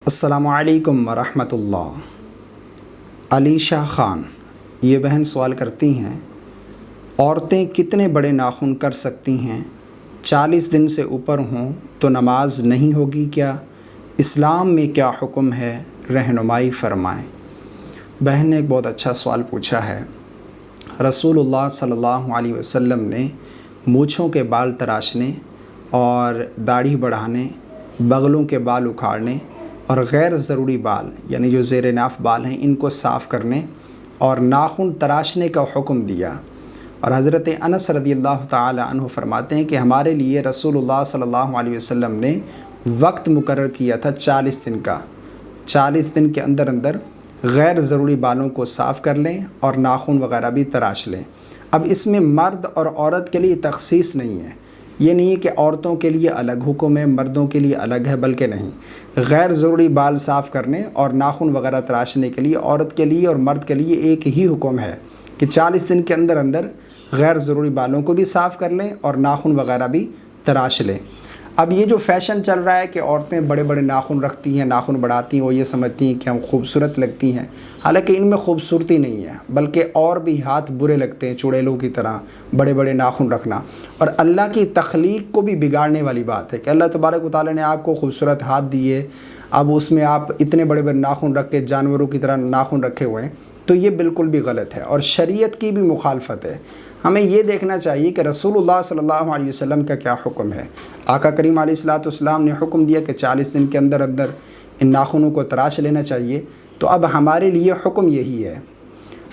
السلام علیکم ورحمۃ اللہ۔ علیشہ خان یہ بہن سوال کرتی ہیں، عورتیں کتنے بڑے ناخن کر سکتی ہیں؟ 40 دن سے اوپر ہوں تو نماز نہیں ہوگی کیا؟ اسلام میں کیا حکم ہے؟ رہنمائی فرمائیں۔ بہن نے ایک بہت اچھا سوال پوچھا ہے۔ رسول اللہ صلی اللہ علیہ وسلم نے مونچھوں کے بال تراشنے اور داڑھی بڑھانے، بغلوں کے بال اکھاڑنے اور غیر ضروری بال یعنی جو زیر ناف بال ہیں ان کو صاف کرنے اور ناخن تراشنے کا حکم دیا۔ اور حضرت انس رضی اللہ تعالی عنہ فرماتے ہیں کہ ہمارے لیے رسول اللہ صلی اللہ علیہ وسلم نے وقت مقرر کیا تھا 40 دن کا۔ 40 دن کے اندر اندر غیر ضروری بالوں کو صاف کر لیں اور ناخن وغیرہ بھی تراش لیں۔ اب اس میں مرد اور عورت کے لیے تخصیص نہیں ہے، یہ نہیں ہے کہ عورتوں کے لیے الگ حکم ہے مردوں کے لیے الگ ہے، بلکہ نہیں، غیر ضروری بال صاف کرنے اور ناخن وغیرہ تراشنے کے لیے عورت کے لیے اور مرد کے لیے ایک ہی حکم ہے کہ 40 دن کے اندر اندر غیر ضروری بالوں کو بھی صاف کر لیں اور ناخن وغیرہ بھی تراش لیں۔ اب یہ جو فیشن چل رہا ہے کہ عورتیں بڑے بڑے ناخن رکھتی ہیں، ناخن بڑھاتی ہیں، وہ یہ سمجھتی ہیں کہ ہم خوبصورت لگتی ہیں، حالانکہ ان میں خوبصورتی نہیں ہے بلکہ اور بھی ہاتھ برے لگتے ہیں، چڑیلوں کی طرح بڑے بڑے ناخن رکھنا، اور اللہ کی تخلیق کو بھی بگاڑنے والی بات ہے کہ اللہ تبارک و تعالیٰ نے آپ کو خوبصورت ہاتھ دیے، اب اس میں آپ اتنے بڑے بڑے ناخن رکھ کے جانوروں کی طرح ناخن رکھے ہوئے ہیں، تو یہ بالکل بھی غلط ہے اور شریعت کی بھی مخالفت ہے۔ ہمیں یہ دیکھنا چاہیے کہ رسول اللہ صلی اللہ علیہ وسلم کا کیا حکم ہے۔ آقا کریم علیہ السلام نے حکم دیا کہ 40 دن کے اندر اندر ان ناخنوں کو تراش لینا چاہیے، تو اب ہمارے لیے حکم یہی ہے۔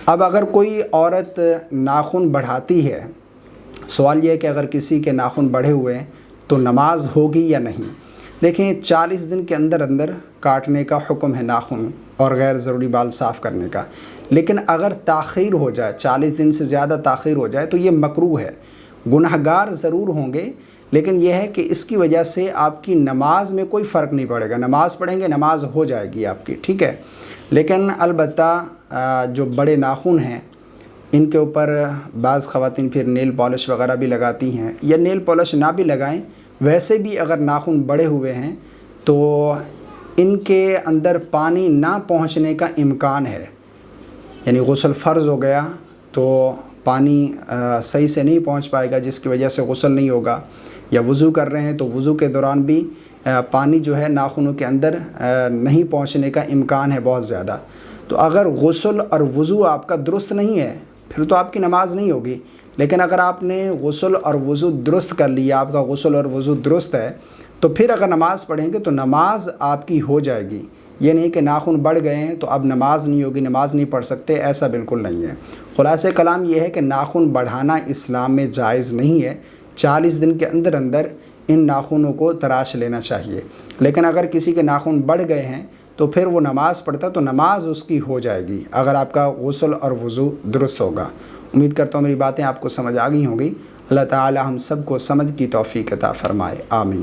اب اگر کوئی عورت ناخن بڑھاتی ہے، سوال یہ ہے کہ اگر کسی کے ناخن بڑھے ہوئے ہیں تو نماز ہوگی یا نہیں؟ دیکھیں 40 دن کے اندر اندر کاٹنے کا حکم ہے ناخن اور غیر ضروری بال صاف کرنے کا، لیکن اگر تاخیر ہو جائے، 40 دن سے زیادہ تاخیر ہو جائے تو یہ مکروہ ہے۔ گنہگار ضرور ہوں گے، لیکن یہ ہے کہ اس کی وجہ سے آپ کی نماز میں کوئی فرق نہیں پڑے گا، نماز پڑھیں گے نماز ہو جائے گی آپ کی، ٹھیک ہے۔ لیکن البتہ جو بڑے ناخن ہیں ان کے اوپر بعض خواتین پھر نیل پالش وغیرہ بھی لگاتی ہیں، یا نیل پالش نہ بھی لگائیں، ویسے بھی اگر ناخن بڑے ہوئے ہیں تو ان کے اندر پانی نہ پہنچنے کا امکان ہے، یعنی غسل فرض ہو گیا تو پانی صحیح سے نہیں پہنچ پائے گا، جس کی وجہ سے غسل نہیں ہوگا، یا وضو کر رہے ہیں تو وضو کے دوران بھی پانی جو ہے ناخنوں کے اندر نہیں پہنچنے کا امکان ہے بہت زیادہ۔ تو اگر غسل اور وضو آپ کا درست نہیں ہے پھر تو آپ کی نماز نہیں ہوگی، لیکن اگر آپ نے غسل اور وضو درست کر لیا، آپ کا غسل اور وضو درست ہے، تو پھر اگر نماز پڑھیں گے تو نماز آپ کی ہو جائے گی۔ یہ نہیں کہ ناخن بڑھ گئے ہیں تو اب نماز نہیں ہوگی، نماز نہیں پڑھ سکتے، ایسا بالکل نہیں ہے۔ خلاصہ کلام یہ ہے کہ ناخن بڑھانا اسلام میں جائز نہیں ہے، 40 دن کے اندر اندر ان ناخنوں کو تراش لینا چاہیے۔ لیکن اگر کسی کے ناخن بڑھ گئے ہیں تو پھر وہ نماز پڑھتا تو نماز اس کی ہو جائے گی اگر آپ کا غسل اور وضو درست ہوگا۔ امید کرتا ہوں میری باتیں آپ کو سمجھ آ گئی ہوں گی۔ اللہ تعالی ہم سب کو سمجھ کی توفیق عطا فرمائے، آمین۔